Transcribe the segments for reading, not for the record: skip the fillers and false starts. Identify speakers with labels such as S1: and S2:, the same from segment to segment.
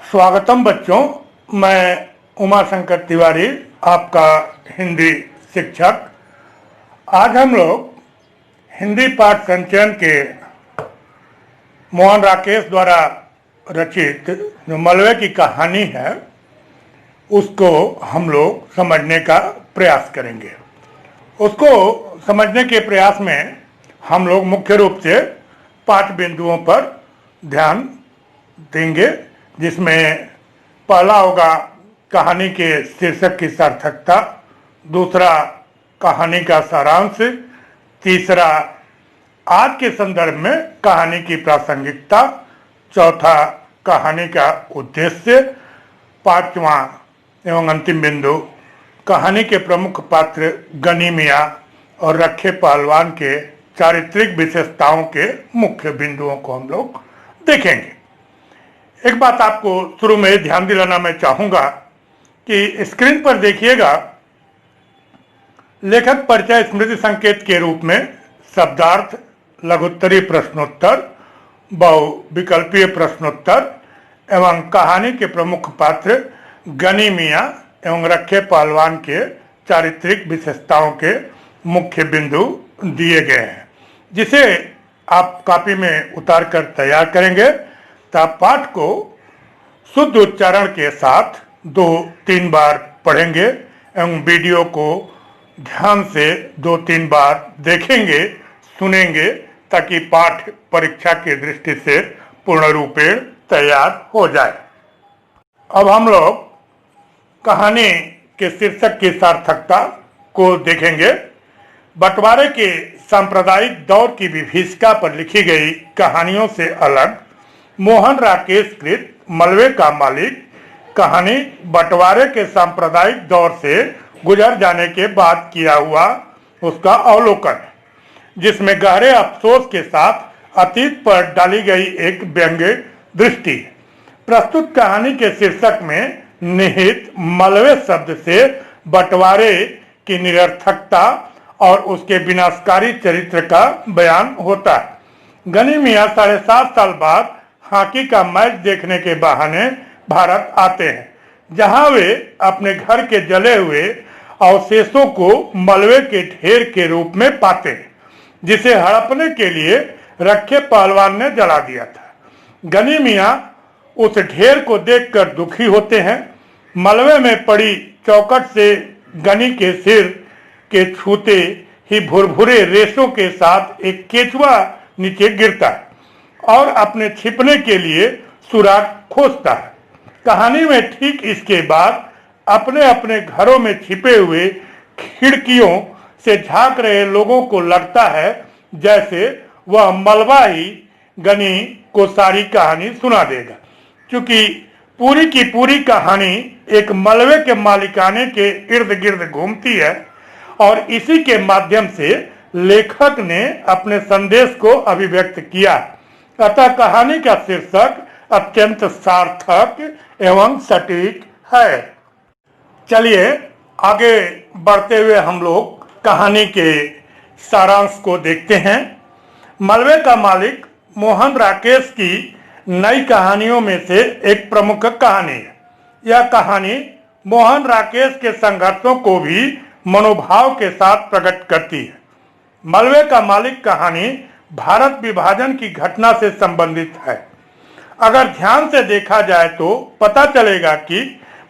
S1: स्वागतम बच्चों। मैं उमाशंकर तिवारी, आपका हिंदी शिक्षक। आज हम लोग हिंदी पाठ संचयन के मोहन राकेश द्वारा रचित जो मलबे की कहानी है उसको हम लोग समझने का प्रयास करेंगे। उसको समझने के प्रयास में हम लोग मुख्य रूप से 5 बिंदुओं पर ध्यान देंगे, जिसमें पहला होगा कहानी के शीर्षक की सार्थकता, दूसरा कहानी का सारांश, तीसरा आज के संदर्भ में कहानी की प्रासंगिकता, चौथा कहानी का उद्देश्य, पांचवा एवं अंतिम बिंदु कहानी के प्रमुख पात्र गनी मियाँ और रखे पहलवान के चारित्रिक विशेषताओं के मुख्य बिंदुओं को हम लोग देखेंगे। एक बात आपको शुरू में ध्यान दिलाना मैं चाहूंगा कि स्क्रीन पर देखिएगा, लेखक परिचय स्मृति संकेत के रूप में शब्दार्थ, लघुत्तरीय प्रश्नोत्तर, बहुविकल्पीय प्रश्नोत्तर एवं कहानी के प्रमुख पात्र गनी मियाँ एवं रखे पहलवान के चारित्रिक विशेषताओं के मुख्य बिंदु दिए गए हैं, जिसे आप कॉपी में उतार कर तैयार करेंगे। तब पाठ को शुद्ध उच्चारण के साथ 2-3 बार पढ़ेंगे एवं वीडियो को ध्यान से 2-3 बार देखेंगे, सुनेंगे, ताकि पाठ परीक्षा की दृष्टि से पूर्ण रूपेण तैयार हो जाए। अब हम लोग कहानी के शीर्षक की सार्थकता को देखेंगे। बंटवारे के सांप्रदायिक दौर की विभीषिका पर लिखी गई कहानियों से अलग मोहन राकेश कृत मलबे का मालिक कहानी बंटवारे के सांप्रदायिक दौर से गुजर जाने के बाद किया हुआ उसका अवलोकन है, जिसमें गहरे अफसोस के साथ अतीत पर डाली गई एक व्यंग्य दृष्टि है। प्रस्तुत कहानी के शीर्षक में निहित मलबे शब्द से बंटवारे की निरर्थकता और उसके विनाशकारी चरित्र का बयान होता है। गनी मियाँ 7.5 साल बाद हॉकी का मैच देखने के बहाने भारत आते हैं, जहां वे अपने घर के जले हुए अवशेषों को मलबे के ढेर के रूप में पाते हैं, जिसे हड़पने के लिए रखे पहलवान ने जला दिया था। गनी मियाँ उस ढेर को देखकर दुखी होते हैं। मलबे में पड़ी चौखट से गनी के सिर के छूते ही भुरभुरे रेशों के साथ एक केचुआ नीचे गिरता है और अपने छिपने के लिए सुराग खोजता है। कहानी में ठीक इसके बाद अपने अपने घरों में छिपे हुए खिड़कियों से झांक रहे लोगों को लगता है जैसे वह मलबा ही गनी को सारी कहानी सुना देगा। क्योंकि पूरी की पूरी कहानी एक मलबे के मालिकाने के इर्द गिर्द घूमती है और इसी के माध्यम से लेखक ने अपने संदेश को अभिव्यक्त किया। अतः कहानी का शीर्षक अत्यंत सार्थक एवं सटीक है। चलिए आगे बढ़ते हुए हम लोग कहानी के सारांश को देखते हैं। मलबे का मालिक मोहन राकेश की नई कहानियों में से एक प्रमुख कहानी है। यह कहानी मोहन राकेश के संघर्षों को भी मनोभाव के साथ प्रकट करती है। मलबे का मालिक कहानी भारत विभाजन की घटना से संबंधित है। अगर ध्यान से देखा जाए तो पता चलेगा कि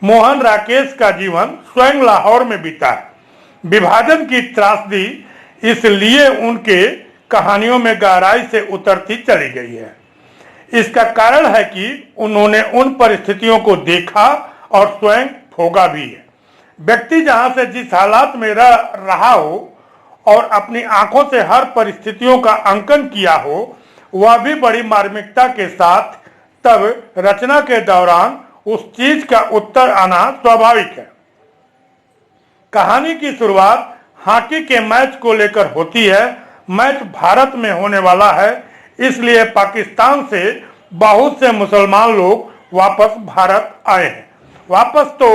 S1: मोहन राकेश का जीवन स्वयं लाहौर में बीता है। विभाजन की त्रासदी इसलिए उनके कहानियों में गहराई से उतरती चली गई है। इसका कारण है कि उन्होंने उन परिस्थितियों को देखा और स्वयं भोगा भी है। व्यक्ति जहां से जिस हालात में रह रहा हो और अपनी आंखों से हर परिस्थितियों का अंकन किया हो, वह भी बड़ी मार्मिकता के साथ तब रचना के दौरान उस चीज का उत्तर आना स्वाभाविक है। कहानी की शुरुआत हॉकी के मैच को लेकर होती है। मैच भारत में होने वाला है, इसलिए पाकिस्तान से बहुत से मुसलमान लोग वापस भारत आए हैं। वापस तो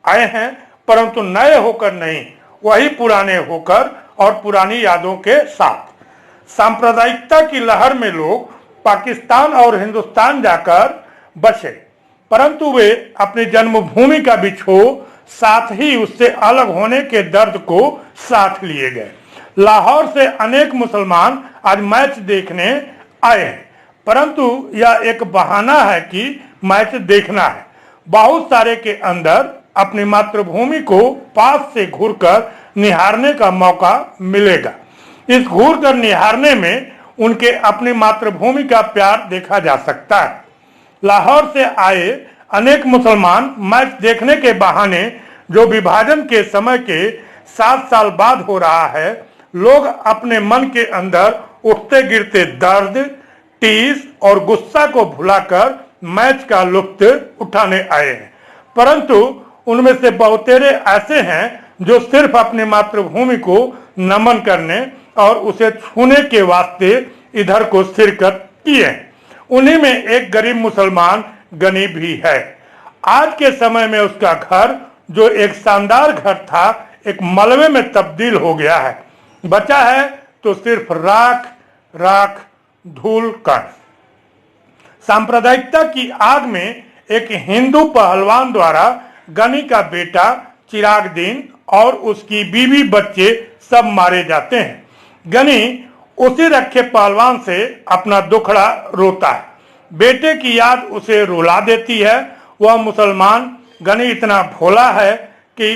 S1: आए हैं, परंतु नए होकर नहीं, वही पुराने होकर और पुरानी यादों के साथ। सांप्रदायिकता की लहर में लोग पाकिस्तान और हिंदुस्तान जाकर बसे। परंतु वे अपनी जन्मभूमि का बिछोह, साथ ही उससे अलग होने के दर्द को साथ लिए गए। लाहौर से अनेक मुसलमान आज मैच देखने आए हैं, परंतु यह एक बहाना है कि मैच देखना है। बहुत सारे के अंदर अपनी मातृभूमि को पास से घूरकर निहारने का मौका मिलेगा। इस घूरकर निहारने में उनके अपनी मातृभूमि का प्यार देखा जा सकता है। लाहौर से आए अनेक मुसलमान मैच देखने के बहाने, जो विभाजन के समय के 7 साल बाद हो रहा है, लोग अपने मन के अंदर उठते गिरते दर्द, टीस और गुस्सा को भुलाकर मैच का लुत्फ उठाने आए हैं। परंतु उनमें से बहुतेरे ऐसे हैं जो सिर्फ अपनी मातृभूमि को नमन करने और उसे छूने के वास्ते इधर को शिरकत किए हैं। उन्हीं में एक गरीब मुसलमान गनी भी है। आज के समय में उसका घर, जो एक शानदार घर था, एक मलबे में तब्दील हो गया है। बचा है तो सिर्फ राख राख, धूल कण। सांप्रदायिकता की आग में एक हिंदू पहलवान द्वारा गनी का बेटा चिरागदीन और उसकी बीवी बच्चे सब मारे जाते हैं। गनी उसी रखे पहलवान से अपना दुखड़ा रोता है। बेटे की याद उसे रुला देती है। वह मुसलमान गनी इतना भोला है कि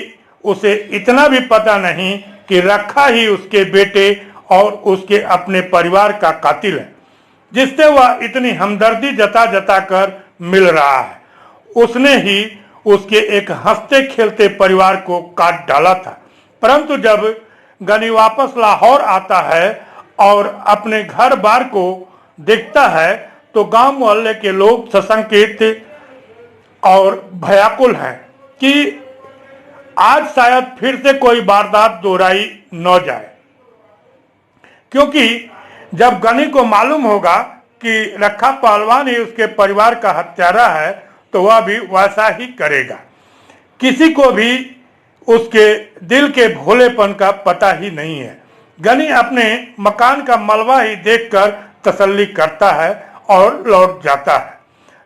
S1: उसे इतना भी पता नहीं कि रखा ही उसके बेटे और उसके अपने परिवार का कातिल है, जिससे वह इतनी हमदर्दी जता जता कर मिल रहा है। उसने ही उसके एक हंसते खेलते परिवार को काट डाला था। परंतु जब गनी वापस लाहौर आता है और अपने घर बार को देखता है, तो गांव मोहल्ले के लोग सशंकित और भयाकुल हैं कि आज शायद फिर से कोई वारदात दोहराई न जाए। क्योंकि जब गनी को मालूम होगा कि रखा पहलवान ही उसके परिवार का हत्यारा है, तो वह भी वैसा ही करेगा। किसी को भी उसके दिल के भोलेपन का पता ही नहीं है। गनी अपने मकान का मलबा ही देखकर तसल्ली करता है और लौट जाता है।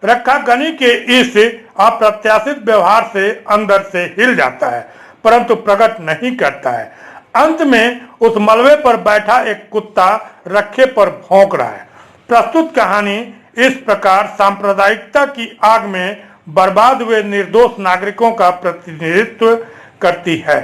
S1: रखा गनी के इस अप्रत्याशित व्यवहार से अंदर से हिल जाता है, परंतु प्रकट नहीं करता है। अंत में उस मलबे पर बैठा एक कुत्ता रखे पर भौंक रहा है। प्रस्तुत कहानी इस प्रकार सांप्रदायिकता की आग में बर्बाद हुए निर्दोष नागरिकों का प्रतिनिधित्व करती है।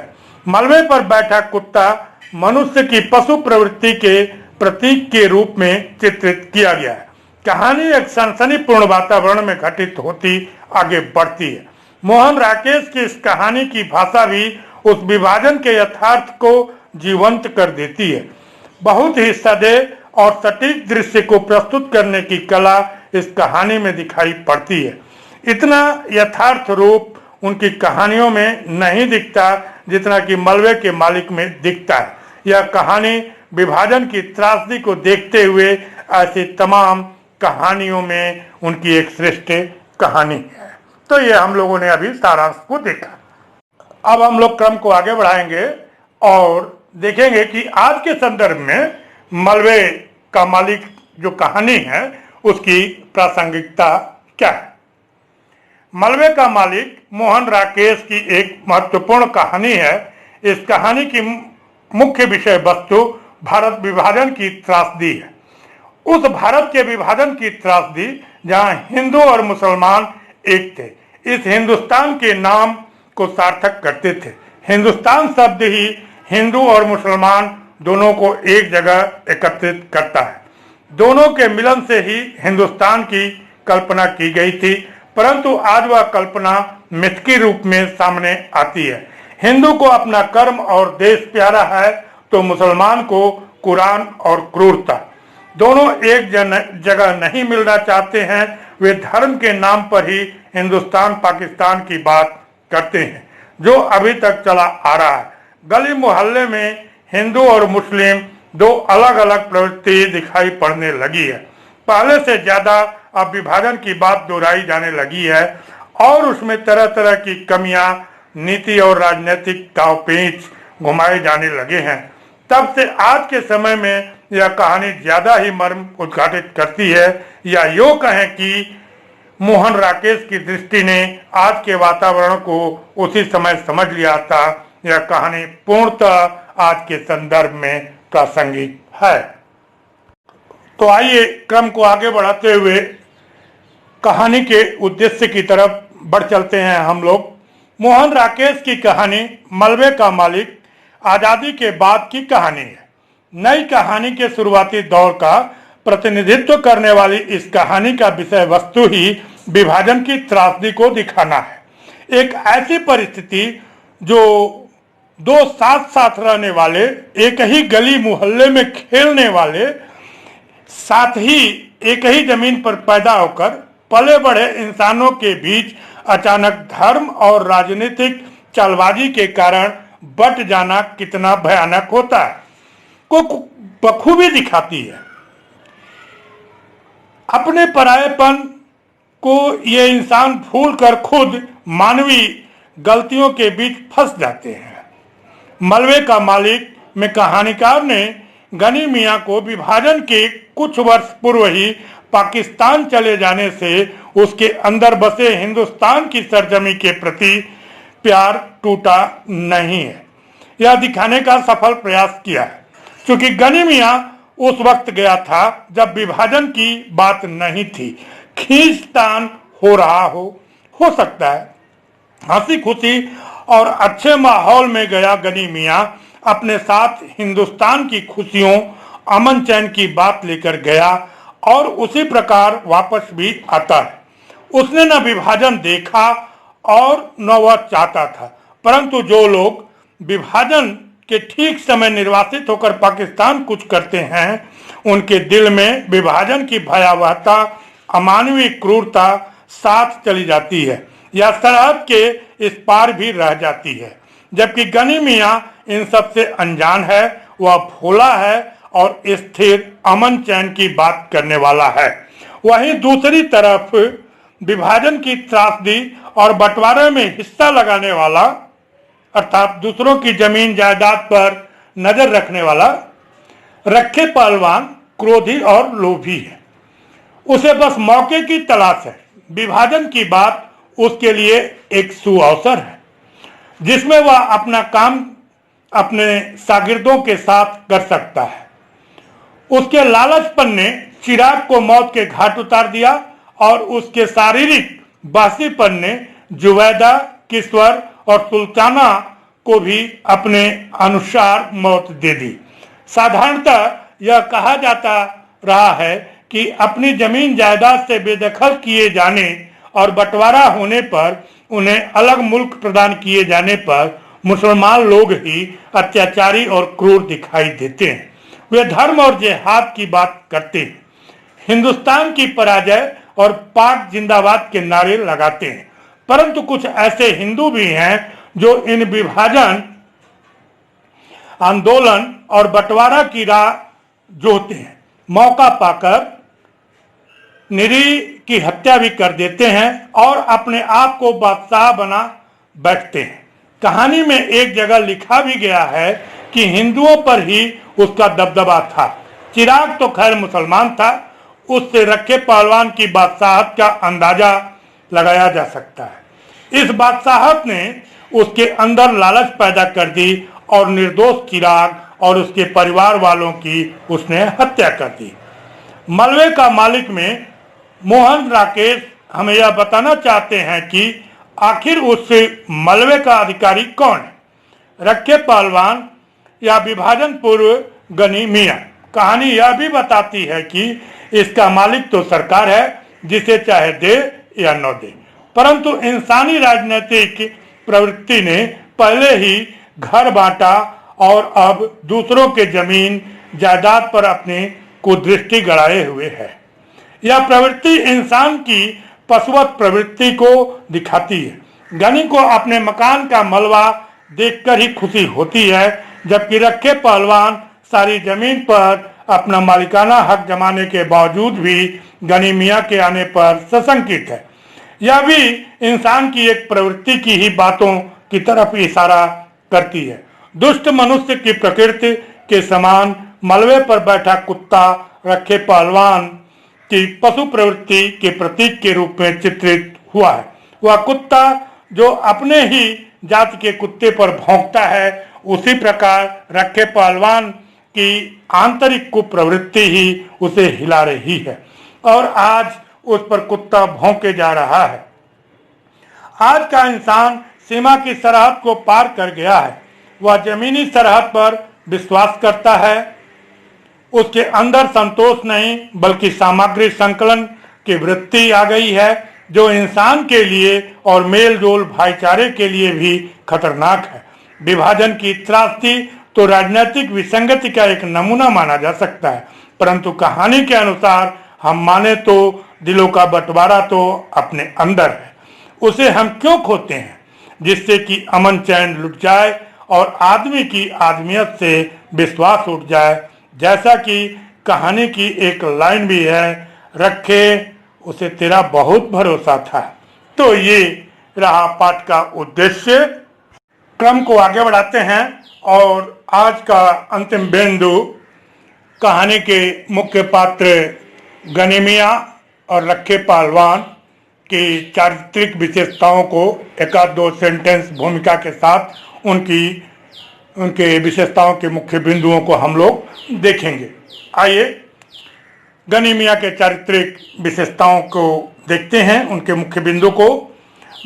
S1: मलबे पर बैठा कुत्ता मनुष्य की पशु प्रवृत्ति के प्रतीक के रूप में चित्रित किया गया है। कहानी एक सनसनीपूर्ण वातावरण में घटित होती आगे बढ़ती है। मोहन राकेश की इस कहानी की भाषा भी उस विभाजन के यथार्थ को जीवंत कर देती है। बहुत ही सदैव और सटीक दृश्य को प्रस्तुत करने की कला इस कहानी में दिखाई पड़ती है। इतना यथार्थ रूप उनकी कहानियों में नहीं दिखता जितना कि मलबे के मालिक में दिखता है। यह कहानी विभाजन की त्रासदी को देखते हुए ऐसी तमाम कहानियों में उनकी एक श्रेष्ठ कहानी है। तो ये हम लोगों ने अभी सारांश को देखा। अब हम लोग क्रम को आगे बढ़ाएंगे और देखेंगे कि आज के संदर्भ में मलबे का मालिक जो कहानी है उसकी प्रासंगिकता क्या है। मलबे का मालिक मोहन राकेश की एक महत्वपूर्ण कहानी है। इस कहानी की मुख्य विषय वस्तु भारत विभाजन की त्रासदी है। उस भारत के विभाजन की त्रासदी जहां हिंदू और मुसलमान एक थे, इस हिंदुस्तान के नाम को सार्थक करते थे। हिंदुस्तान शब्द ही हिंदू और मुसलमान दोनों को एक जगह एकत्रित करता है। दोनों के मिलन से ही हिंदुस्तान की कल्पना की गई थी, परंतु आज वह कल्पना मिथ के रूप में सामने आती है। हिंदू को अपना कर्म और देश प्यारा है, तो मुसलमान को कुरान और क्रूरता। दोनों एक जगह नहीं मिलना चाहते हैं। वे धर्म के नाम पर ही हिंदुस्तान पाकिस्तान की बात करते हैं, जो अभी तक चला आ रहा है। गली मोहल्ले में हिंदू और मुस्लिम दो अलग अलग प्रवृत्ति दिखाई पड़ने लगी है। पहले से ज्यादा अब विभाजन की बात दोहराई जाने लगी है और उसमें तरह तरह की कमियां, नीति और राजनीतिक दांवपेच घुमाए जाने लगे हैं। तब से आज के समय में यह कहानी ज्यादा ही मर्म उद्घाटित करती है, या यूं कहें कि मोहन राकेश की दृष्टि ने आज के वातावरण को उसी समय समझ लिया था। यह कहानी पूर्णतः आज के संदर्भ में प्रासंगिक है। तो आइए क्रम को आगे बढ़ाते हुए कहानी के उद्देश्य की तरफ बढ़ चलते हैं हम लोग। मोहन राकेश की कहानी मलबे का मालिक आजादी के बाद की कहानी है। नई कहानी के शुरुआती दौर का प्रतिनिधित्व करने वाली इस कहानी का विषय वस्तु ही विभाजन की त्रासदी को दिखाना है। एक ऐसी परिस्थिति जो दो साथ साथ रहने वाले, एक ही गली मोहल्ले में खेलने वाले, साथ ही एक ही जमीन पर पैदा होकर पले बढ़े इंसानों के बीच अचानक धर्म और राजनीतिक चालबाजी के कारण बट जाना कितना भयानक होता है को बखूबी दिखाती है। अपने परायेपन को ये इंसान भूलकर खुद मानवीय गलतियों के बीच फंस जाते हैं। मलबे का मालिक में कहानीकार ने गनी मियां को विभाजन के कुछ वर्ष पूर्व ही पाकिस्तान चले जाने से उसके अंदर बसे हिंदुस्तान की सरजमी के प्रति प्यार टूटा नहीं है, यह दिखाने का सफल प्रयास किया है। क्योंकि गनी मियां उस वक्त गया था जब विभाजन की बात नहीं थी, खींचतान हो रहा हो सकता है। हंसी खुशी और अच्छे माहौल में गया गनी मियां अपने साथ हिंदुस्तान की खुशियों, अमन चैन की बात लेकर गया और उसी प्रकार वापस भी आता है। उसने न विभाजन देखा और न वह चाहता था, परंतु जो लोग विभाजन के ठीक समय निर्वासित होकर पाकिस्तान कुछ करते हैं, उनके दिल में विभाजन की भयावहता, अमानवीय क्रूरता साथ चली जाती है या सरहद के इस पार भी रह जाती है। जबकि गनी मियां इन सब से अनजान है, वह भोला है और स्थिर अमन चैन की बात करने वाला है। वहीं दूसरी तरफ विभाजन की त्रासदी और बंटवारे में हिस्सा लगाने वाला, अर्थात दूसरों की जमीन जायदाद पर नजर रखने वाला रखे पहलवान क्रोधी और लोभी है। उसे बस मौके की तलाश है। विभाजन की बात उसके लिए एक सुअवसर है जिसमें वह अपना काम अपने शागिर्दों के साथ कर सकता है। उसके लालचपन ने चिराग को मौत के घाट उतार दिया और उसके शारीरिक बासीपन ने जुवैदा, किश्वर और सुल्ताना को भी अपने अनुसार मौत दे दी। साधारणतः यह कहा जाता रहा है कि अपनी जमीन जायदाद से बेदखल किए जाने और बंटवारा होने पर उन्हें अलग मुल्क प्रदान किए जाने पर मुसलमान लोग ही अत्याचारी और क्रूर दिखाई देते हैं। वे धर्म और जिहाद की बात करते हैं, हिंदुस्तान की पराजय और पाक जिंदाबाद के नारे लगाते हैं। परंतु कुछ ऐसे हिंदू भी हैं जो इन विभाजन आंदोलन और बंटवारा की राह जोहते हैं। मौका पाकर निरीह की हत्या भी कर देते हैं और अपने आप को बादशाह बना बैठते हैं। कहानी में एक जगह लिखा भी गया है कि हिंदुओं पर ही उसका दबदबा था। चिराग तो खैर मुसलमान था, उससे रखे पहलवान की बादशाहत का अंदाजा लगाया जा सकता है। इस बादशाहत ने उसके अंदर लालच पैदा कर दी और निर्दोष चिराग और उसके परिवार वालों की उसने हत्या कर दी। मलबे का मालिक में मोहन राकेश हमें यह बताना चाहते हैं कि आखिर उस मलबे का अधिकारी कौन है, रखे पहलवान या विभाजन पूर्व गनी मियां। कहानी यह भी बताती है कि इसका मालिक तो सरकार है, जिसे चाहे दे या न दे, परंतु इंसानी राजनीतिक प्रवृत्ति ने पहले ही घर बांटा और अब दूसरों के जमीन जायदाद पर अपनी कुदृष्टि गड़ाए हुए है। यह प्रवृत्ति इंसान की पशुवत प्रवृत्ति को दिखाती है। गनी को अपने मकान का मलबा देखकर ही खुशी होती है, जबकि रखे पहलवान सारी जमीन पर अपना मालिकाना हक जमाने के बावजूद भी गनी मियां के आने पर सशंकित है। यह भी इंसान की एक प्रवृत्ति की ही बातों की तरफ इशारा करती है। दुष्ट मनुष्य की प्रकृति के समान मलबे पर बैठा कुत्ता रखे पहलवान कि पशु प्रवृत्ति के प्रतीक के रूप में चित्रित हुआ है। वह कुत्ता जो अपने ही जाति के कुत्ते पर भौंकता है, उसी प्रकार रखे पहलवान की आंतरिक कुप्रवृत्ति ही उसे हिला रही है और आज उस पर कुत्ता भौंके जा रहा है। आज का इंसान सीमा की सरहद को पार कर गया है। वह जमीनी सरहद पर विश्वास करता है। उसके अंदर संतोष नहीं बल्कि सामग्री संकलन की वृत्ति आ गई है, जो इंसान के लिए और मेल जोल भाईचारे के लिए भी खतरनाक है। विभाजन की त्रासदी तो राजनीतिक विसंगति का एक नमूना माना जा सकता है, परंतु कहानी के अनुसार हम माने तो दिलों का बंटवारा तो अपने अंदर है। उसे हम क्यों खोते हैं? जिससे कि अमन चैन लुट जाए और आदमी की आदमियत से विश्वास उठ जाए। जैसा कि कहानी की एक लाइन भी है, रखे उसे तेरा बहुत भरोसा था। तो ये रहा पाठ का उद्देश्य। क्रम को आगे बढ़ाते हैं और आज का अंतिम बिंदु कहानी के मुख्य पात्र गनिमिया और रखे पहलवान की चारित्रिक विशेषताओं को एक आध दो सेंटेंस भूमिका के साथ उनके विशेषताओं के मुख्य बिंदुओं को हम लोग देखेंगे। आइए गनिमिया के चारित्रिक विशेषताओं को देखते हैं, उनके मुख्य बिंदु को।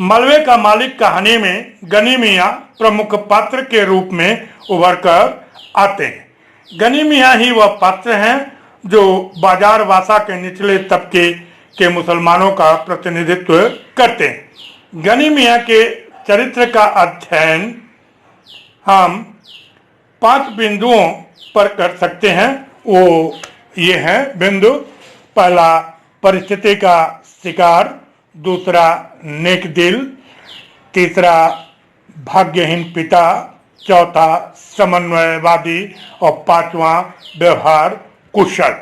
S1: मलबे का मालिक कहानी में गनिमिया प्रमुख पात्र के रूप में उभर कर आते हैं। गनिमिया ही वह पात्र हैं जो बाजार वासा के निचले तबके के मुसलमानों का प्रतिनिधित्व करते हैं। गनिमिया के चरित्र का अध्ययन हम 5 बिंदुओं पर कर सकते हैं। वो ये हैं बिंदु। पहला, परिस्थिति का शिकार। दूसरा, नेक दिल। तीसरा, भाग्यहीन पिता। चौथा, समन्वयवादी। और पांचवा, व्यवहार कुशल।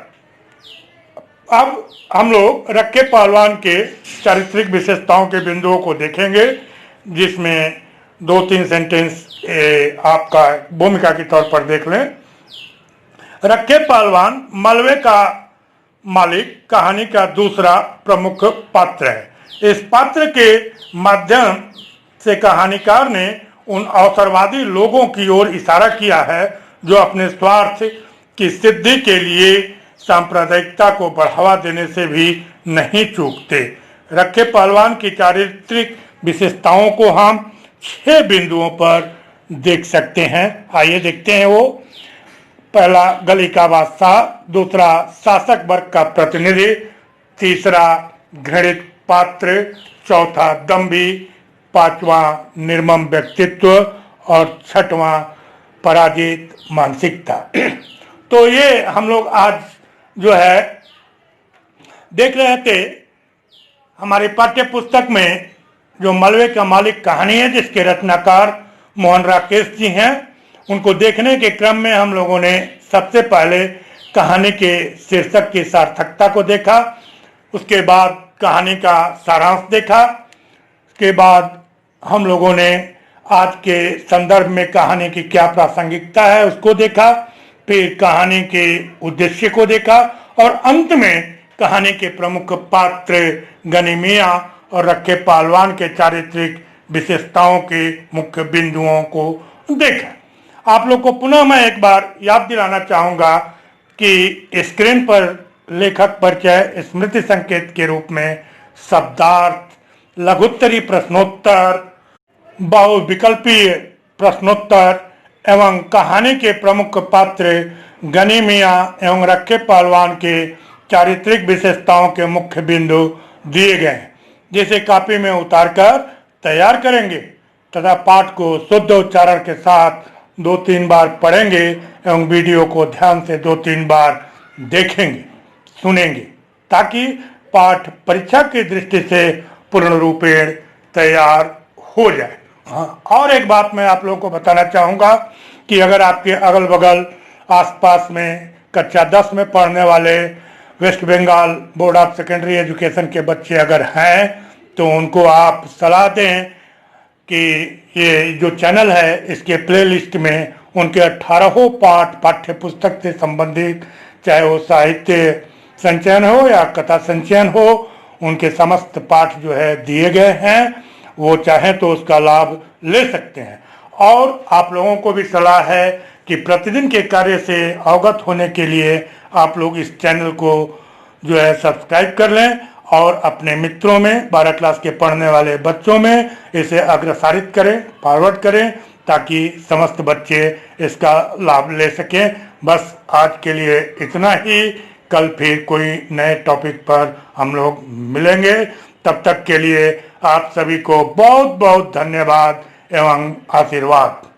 S1: अब हम लोग रखे पहलवान के चारित्रिक विशेषताओं के बिंदुओं को देखेंगे, जिसमें 2-3 सेंटेंस आपका भूमिका के तौर पर देख लें। रखे पहलवान मलबे का मालिक कहानी का दूसरा प्रमुख पात्र है। इस पात्र के माध्यम से कहानीकार ने उन अवसरवादी लोगों की ओर इशारा किया है जो अपने स्वार्थ की सिद्धि के लिए सांप्रदायिकता को बढ़ावा देने से भी नहीं चूकते। रखे पहलवान की चारित्रिक विशेषताओं को हम 6 बिंदुओं पर देख सकते हैं। आइए देखते हैं वो। पहला, गली का बादशाह। दूसरा, शासक वर्ग का प्रतिनिधि। तीसरा, घृणित पात्र। चौथा, दम्भी। पांचवा, निर्मम व्यक्तित्व। और छठवां, पराजित मानसिकता। तो ये हम लोग आज जो है देख रहे थे हमारी पाठ्य पुस्तक में, जो मलबे का मालिक कहानी है जिसके रचनाकार मोहन राकेश जी हैं। उनको देखने के क्रम में हम लोगों ने सबसे पहले कहानी के शीर्षक की सार्थकता को देखा, उसके बाद कहानी का सारांश देखा, उसके बाद हम लोगों ने आज के संदर्भ में कहानी की क्या प्रासंगिकता है उसको देखा, फिर कहानी के उद्देश्य को देखा और अंत में कहानी के प्रमुख पात्र गनिमिया और रखे पहलवान के चारित्रिक विशेषताओं के मुख्य बिंदुओं को देखा। आप लोग को पुनः मैं एक बार याद दिलाना चाहूँगा कि स्क्रीन पर लेखक परिचय, स्मृति संकेत के रूप में शब्दार्थ, लघुत्तरी प्रश्नोत्तर, बहुविकल्पीय प्रश्नोत्तर एवं कहानी के प्रमुख पात्र गनिमिया एवं रखे पहलवान के चारित्रिक विशेषताओं के मुख्य बिंदु दिए गए हैं, जिसे कॉपी में उतारकर तैयार करेंगे तथा पाठ को शुद्ध उच्चारण के साथ 2-3 बार पढ़ेंगे एवं वीडियो को ध्यान से 2-3 बार देखेंगे, सुनेंगे, ताकि पाठ परीक्षा की दृष्टि से पूर्ण रूपेण तैयार हो जाए। हाँ, और एक बात मैं आप लोगों को बताना चाहूँगा कि अगर आपके अगल बगल आसपास में कक्षा 10 में पढ़ने वाले West Bengal board of secondary education के बच्चे अगर हैं तो उनको आप सलाह दें कि ये जो चैनल है इसके प्लेलिस्ट में उनके 18 पाठ पाठ्य पुस्तक से संबंधित, चाहे वो साहित्य संचयन हो या कथा संचयन हो, उनके समस्त पाठ जो है दिए गए हैं, वो चाहें तो उसका लाभ ले सकते हैं। और आप लोगों को भी सलाह है कि प्रतिदिन के कार्य से अवगत होने के लिए आप लोग इस चैनल को जो है सब्सक्राइब कर लें और अपने मित्रों में 12 क्लास के पढ़ने वाले बच्चों में इसे अग्रसारित करें, फॉरवर्ड करें, ताकि समस्त बच्चे इसका लाभ ले सकें। बस आज के लिए इतना ही। कल फिर कोई नए टॉपिक पर हम लोग मिलेंगे। तब तक के लिए आप सभी को बहुत बहुत धन्यवाद एवं आशीर्वाद।